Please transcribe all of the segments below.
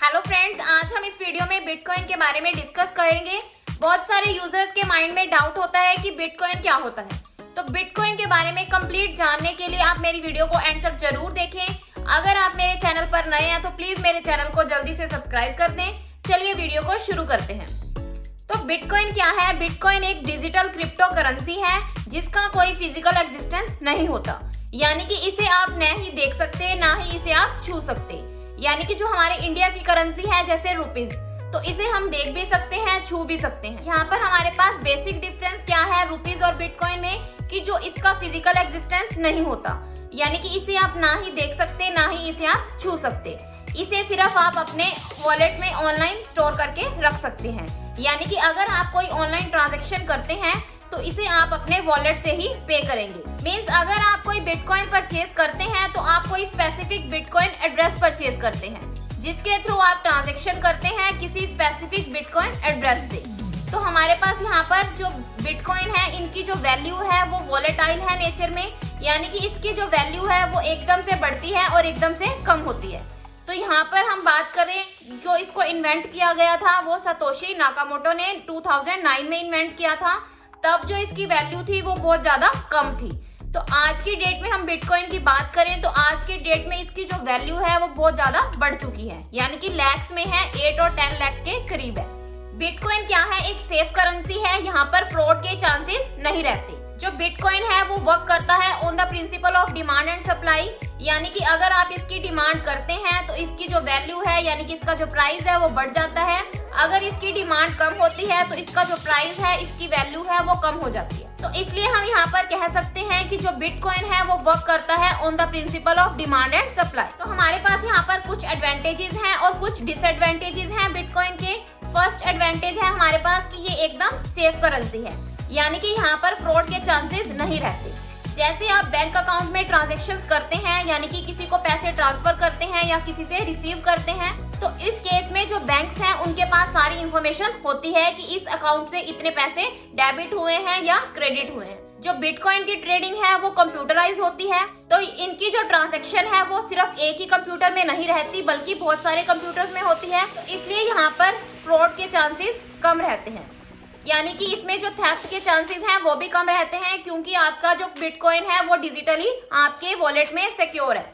Hello friends, आज हम इस वीडियो में बिटकॉइन के बारे में डिस्कस करेंगे। बहुत सारे यूजर्स के माइंड में डाउट होता है कि बिटकॉइन क्या होता है। तो बिटकॉइन के बारे में कंप्लीट जानने के लिए आप मेरी वीडियो को एंड तक जरूर देखें। अगर आप मेरे चैनल पर नए हैं तो प्लीज मेरे चैनल को जल्दी से सब्सक्राइब कर दें। चलिए वीडियो को शुरू करते हैं। तो बिटकॉइन क्या है? बिटकॉइन एक डिजिटल क्रिप्टो करेंसी है जिसका कोई फिजिकल एग्जिस्टेंस नहीं होता, यानी कि इसे आप न ही देख सकते ना ही इसे आप छू सकते। यानी कि जो हमारे इंडिया की करेंसी है जैसे रुपीज, तो इसे हम देख भी सकते हैं, छू भी सकते हैं। यहाँ पर हमारे पास बेसिक डिफरेंस क्या है रुपीज और बिटकॉइन में, कि जो इसका फिजिकल एग्जिस्टेंस नहीं होता, यानी कि इसे आप ना ही देख सकते ना ही इसे आप छू सकते। इसे सिर्फ आप अपने वॉलेट में ऑनलाइन स्टोर करके रख सकते हैं। यानी कि अगर आप कोई ऑनलाइन ट्रांजैक्शन करते हैं तो इसे आप अपने वॉलेट से ही पे करेंगे। मींस अगर आप कोई बिटकॉइन परचेज करते हैं तो आप कोई स्पेसिफिक बिटकॉइन एड्रेस परचेज करते हैं, जिसके थ्रू आप ट्रांजैक्शन करते हैं किसी स्पेसिफिक बिटकॉइन एड्रेस से। तो हमारे पास यहाँ पर जो बिटकॉइन है, इनकी जो वैल्यू है वो वॉलेटाइल है नेचर में, यानी कि इसकी जो वैल्यू है वो एकदम से बढ़ती है और एकदम से कम होती है। तो यहाँ पर हम बात करें, जो इसको इन्वेंट किया गया था वो सतोशी नाकामोटो ने 2009 में इन्वेंट किया था। तब जो इसकी वैल्यू थी वो बहुत ज्यादा कम थी। तो आज की डेट में हम बिटकॉइन की बात करें तो आज की डेट में इसकी जो वैल्यू है वो बहुत ज्यादा बढ़ चुकी है, यानी कि लैक्स में है, 8 और 10 लाख के करीब है। बिटकॉइन क्या है? एक सेफ करेंसी है, यहाँ पर फ्रॉड के चांसेस नहीं रहते। जो बिटकॉइन है वो वर्क करता है on the principle of demand and supply, यानी कि अगर आप इसकी डिमांड करते हैं तो इसकी जो वैल्यू है, यानी कि इसका जो प्राइस है वो बढ़ जाता है। अगर इसकी डिमांड कम होती है तो इसका जो प्राइस है, इसकी वैल्यू है वो कम हो जाती है। तो इसलिए हम यहाँ पर कह सकते हैं कि जो बिटकॉइन है वो वर्क करता है on the principle of demand and supply. तो हमारे पास यहाँ पर कुछ एडवांटेजेस हैं और कुछ डिसएडवांटेजेस हैं बिटकॉइन के। फर्स्ट एडवांटेज है हमारे पास कि ये एकदम सेफ करेंसी है, यानी कि यहाँ पर फ्रॉड के चांसेस नहीं रहते। जैसे आप बैंक अकाउंट में ट्रांजैक्शंस करते हैं, यानी कि किसी को पैसे ट्रांसफर करते हैं या किसी से रिसीव करते हैं, तो इस केस में जो बैंक्स हैं उनके पास सारी इंफॉर्मेशन होती है कि इस अकाउंट से इतने पैसे डेबिट हुए हैं या क्रेडिट हुए हैं। जो बिटकॉइन की ट्रेडिंग है वो कंप्यूटराइज होती है, तो इनकी जो ट्रांजैक्शन है वो सिर्फ एक ही कंप्यूटर में नहीं रहती बल्कि बहुत सारे कंप्यूटर्स में होती है। तो इसलिए यहाँ पर फ्रॉड के चांसेस कम रहते हैं, यानी कि इसमें जो थेफ्ट के चांसेस हैं वो भी कम रहते हैं, क्योंकि आपका जो बिटकॉइन है वो डिजिटली आपके वॉलेट में सिक्योर है।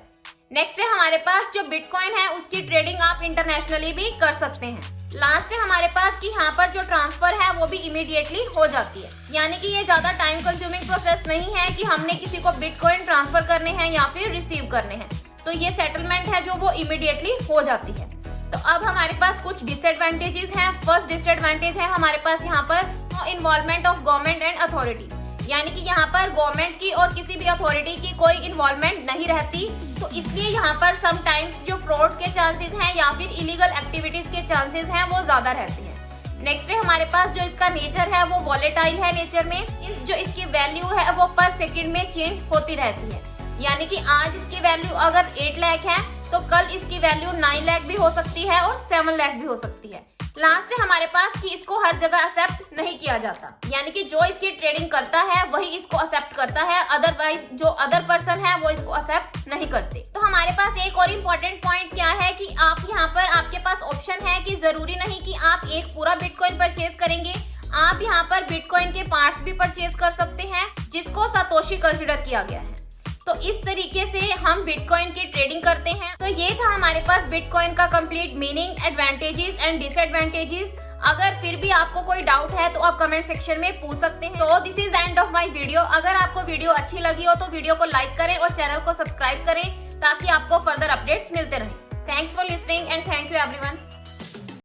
नेक्स्ट है हमारे पास जो बिटकॉइन है उसकी ट्रेडिंग आप इंटरनेशनली भी कर सकते हैं। लास्ट है हमारे पास कि यहाँ पर जो ट्रांसफर है वो भी इमीडिएटली हो जाती है, यानी कि ये ज्यादा टाइम कंज्यूमिंग प्रोसेस नहीं है कि हमने किसी को बिटकॉइन ट्रांसफर करने हैं या फिर रिसीव करने हैं। तो ये सेटलमेंट है जो वो इमीडिएटली हो जाती है। तो अब हमारे पास कुछ डिसएडवांटेजेस हैं। फर्स्ट डिसएडवांटेज है हमारे पास यहाँ पर involvement of government and authority, यानी कि यहाँ पर गवर्नमेंट की और किसी भी अथॉरिटी की कोई इन्वॉल्वमेंट नहीं रहती। तो इसलिए यहाँ पर समटाइम्स जो फ्रॉड के चांसेस हैं या फिर इलीगल एक्टिविटीज के चांसेस हैं वो ज्यादा रहते हैं। नेक्स्ट है हमारे पास जो इसका नेचर है वो वॉलेटाइल है नेचर में। जो इसकी वैल्यू है वो पर सेकेंड में चेंज होती रहती है, यानी कि आज इसकी वैल्यू अगर 8 लाख है तो कल इसकी वैल्यू 9 लाख भी हो सकती है और 7 लाख भी हो सकती है। लास्ट है हमारे पास कि इसको हर जगह एक्सेप्ट नहीं किया जाता, यानी कि जो इसकी ट्रेडिंग करता है वही इसको एक्सेप्ट करता है, अदरवाइज जो अदर पर्सन है वो इसको एक्सेप्ट नहीं करते। तो हमारे पास एक और इम्पोर्टेंट पॉइंट क्या है कि आप यहाँ पर आपके पास ऑप्शन है कि जरूरी नहीं कि आप एक पूरा बिटकॉइन परचेज करेंगे, आप यहाँ पर बिटकॉइन के पार्ट्स भी परचेज कर सकते हैं, जिसको सतोशी कंसिडर किया गया है। तो इस तरीके से हम बिटकॉइन की ट्रेडिंग करते हैं। तो ये था हमारे पास बिटकॉइन का complete meaning, advantages and disadvantages. अगर फिर भी आपको कोई डाउट है तो आप कमेंट सेक्शन में पूछ सकते हैं। So this is the end of my video. अगर आपको वीडियो अच्छी लगी हो तो वीडियो को लाइक करें और चैनल को सब्सक्राइब करें ताकि आपको फर्दर अपडेट्स मिलते रहें। Thanks for listening and thank you everyone.